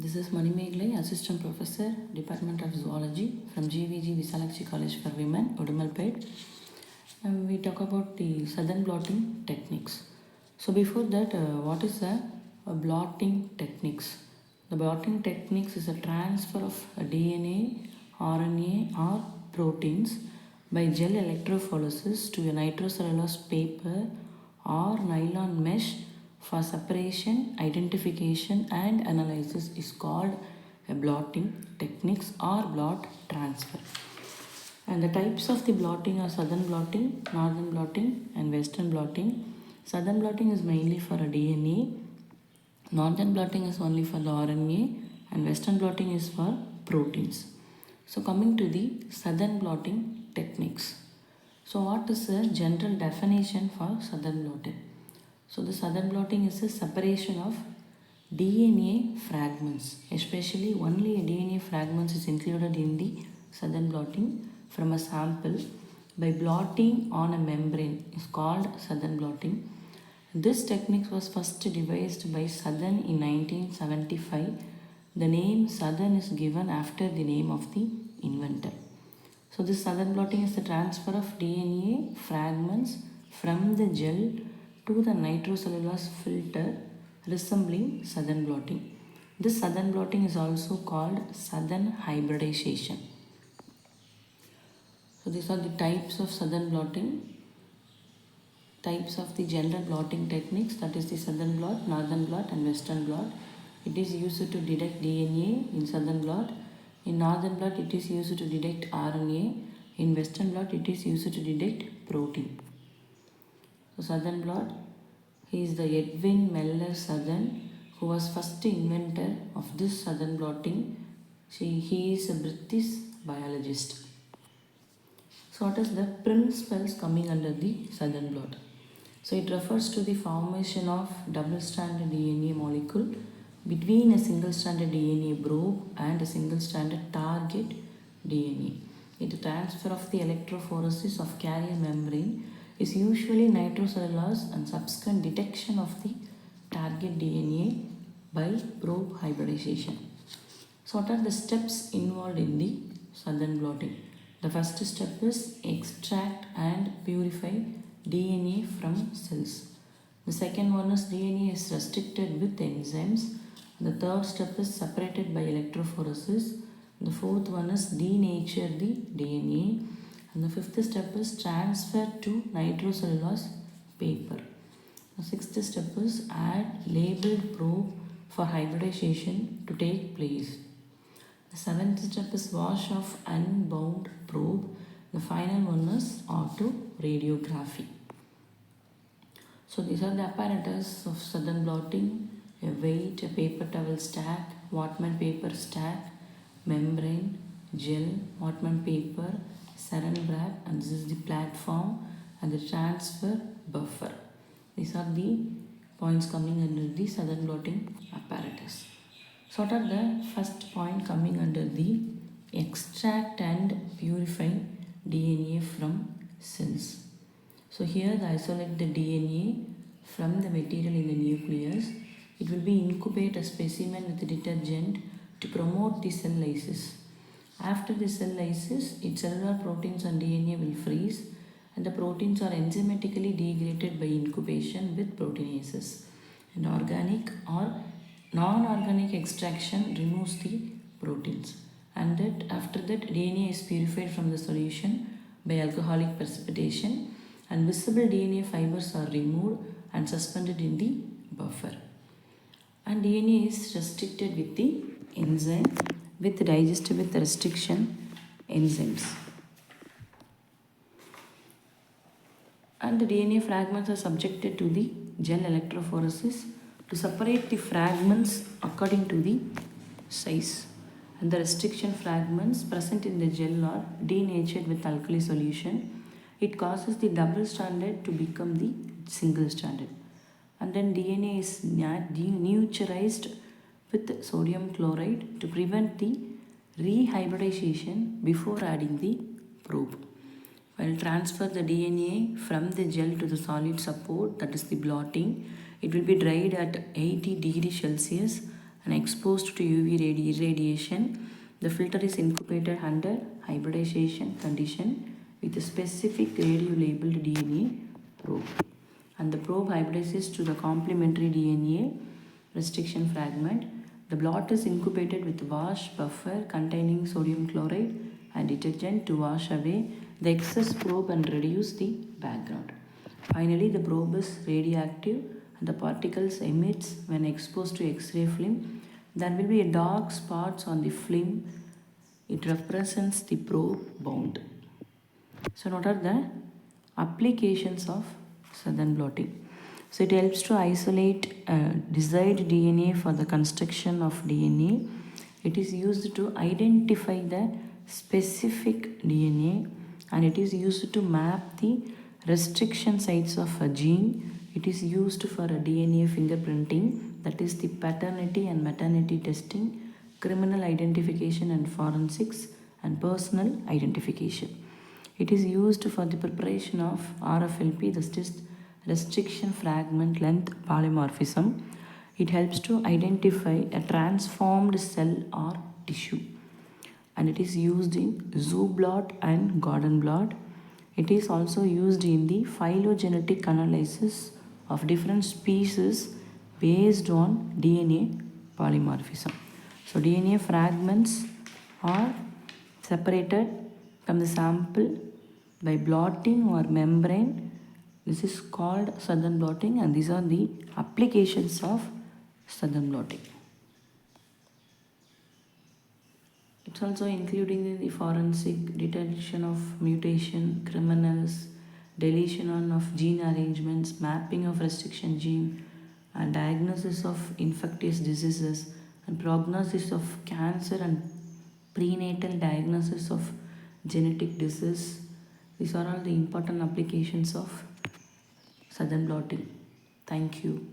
This is Manimeglai, Assistant Professor, Department of Zoology from GVG Visalakshi College for Women, Udumalpet. And we talk about the southern blotting techniques. So before that, what is a blotting techniques? The blotting techniques is a transfer of DNA, RNA or proteins by gel electrophoresis to a nitrocellulose paper or nylon mesh for separation, identification and analysis is called a blotting techniques or blot transfer. And the types of the blotting are southern blotting, northern blotting and western blotting. Southern blotting is mainly for a DNA, northern blotting is only for the RNA and western blotting is for proteins. So coming to the southern blotting techniques. So what is the general definition for southern blotting? So the southern blotting is a separation of DNA fragments, especially only a DNA fragments is included in the southern blotting from a sample by blotting on a membrane is called southern blotting. This technique was first devised by Southern in 1975. The name southern is given after the name of the inventor. So this southern blotting is the transfer of DNA fragments from the gel to the nitrocellulose filter resembling southern blotting. This southern blotting is also called southern hybridization. So these are the types of southern blotting. Types of the general blotting techniques, that is the southern blot, northern blot and western blot. It is used to detect DNA in southern blot. In northern blot it is used to detect RNA. In western blot it is used to detect protein. So southern blot, he is the Edwin Meller Southern, who was first inventor of this southern blotting. He is a British biologist. So what is the principles coming under the southern blot? So it refers to the formation of double-stranded DNA molecule between a single-stranded DNA probe and a single-stranded target DNA. The transfer of the electrophoresis of carrier membrane is usually nitrocellulose and subsequent detection of the target DNA by probe hybridization. So what are the steps involved in the southern blotting? The first step is extract and purify DNA from cells. The second one is DNA is restricted with enzymes. The third step is separated by electrophoresis. The fourth one is denature the DNA. And the fifth step is transfer to nitrocellulose paper. The sixth step is add labeled probe for hybridization to take place. The seventh step is wash off unbound probe. The final one is autoradiography. So these are the apparatus of southern blotting: a weight, a paper towel stack, Whatman paper stack, membrane, gel, Whatman paper, saran wrap, and this is the platform and the transfer buffer. These are the points coming under the southern blotting apparatus. So what are the first point coming under the extract and purify DNA from cells? So here the isolate the DNA from the material in the nucleus. It will be incubate a specimen with detergent to promote the cell lysis. After the cell lysis, its cellular proteins and DNA will freeze and the proteins are enzymatically degraded by incubation with proteinases. And organic or non-organic extraction removes the proteins, and that after that DNA is purified from the solution by alcoholic precipitation and visible DNA fibers are removed and suspended in the buffer, and DNA is restricted with the enzyme with digest with restriction enzymes, and the DNA fragments are subjected to the gel electrophoresis to separate the fragments according to the size, and the restriction fragments present in the gel are denatured with alkali solution. It causes the double stranded to become the single stranded, and then DNA is neutralized with sodium chloride to prevent the rehybridization before adding the probe. While transfer the DNA from the gel to the solid support, that is the blotting, it will be dried at 80 degrees Celsius and exposed to UV irradiation. The filter is incubated under hybridization condition with a specific radio-labeled DNA probe. And the probe hybridizes to the complementary DNA restriction fragment. The blot is incubated with wash buffer containing sodium chloride and detergent to wash away the excess probe and reduce the background. Finally, the probe is radioactive and the particles emits when exposed to X-ray film. There will be a dark spots on the film. It represents the probe bound. So what are the applications of southern blotting? So it helps to isolate desired DNA for the construction of DNA. It is used to identify the specific DNA, and it is used to map the restriction sites of a gene. It is used for a DNA fingerprinting, that is the paternity and maternity testing, criminal identification and forensics, and personal identification. It is used for the preparation of RFLP, that is restriction fragment length polymorphism. It helps to identify a transformed cell or tissue, and it is used in zoo blot and garden blot. It is also used in the phylogenetic analysis of different species based on DNA polymorphism. So DNA fragments are separated from the sample by blotting or membrane. This is called southern blotting, and these are the applications of southern blotting. It's also including in the forensic detection of mutation, criminals, deletion of gene arrangements, mapping of restriction gene, and diagnosis of infectious diseases, and prognosis of cancer, and prenatal diagnosis of genetic disease. These are all the important applications of southern blotting. Thank you.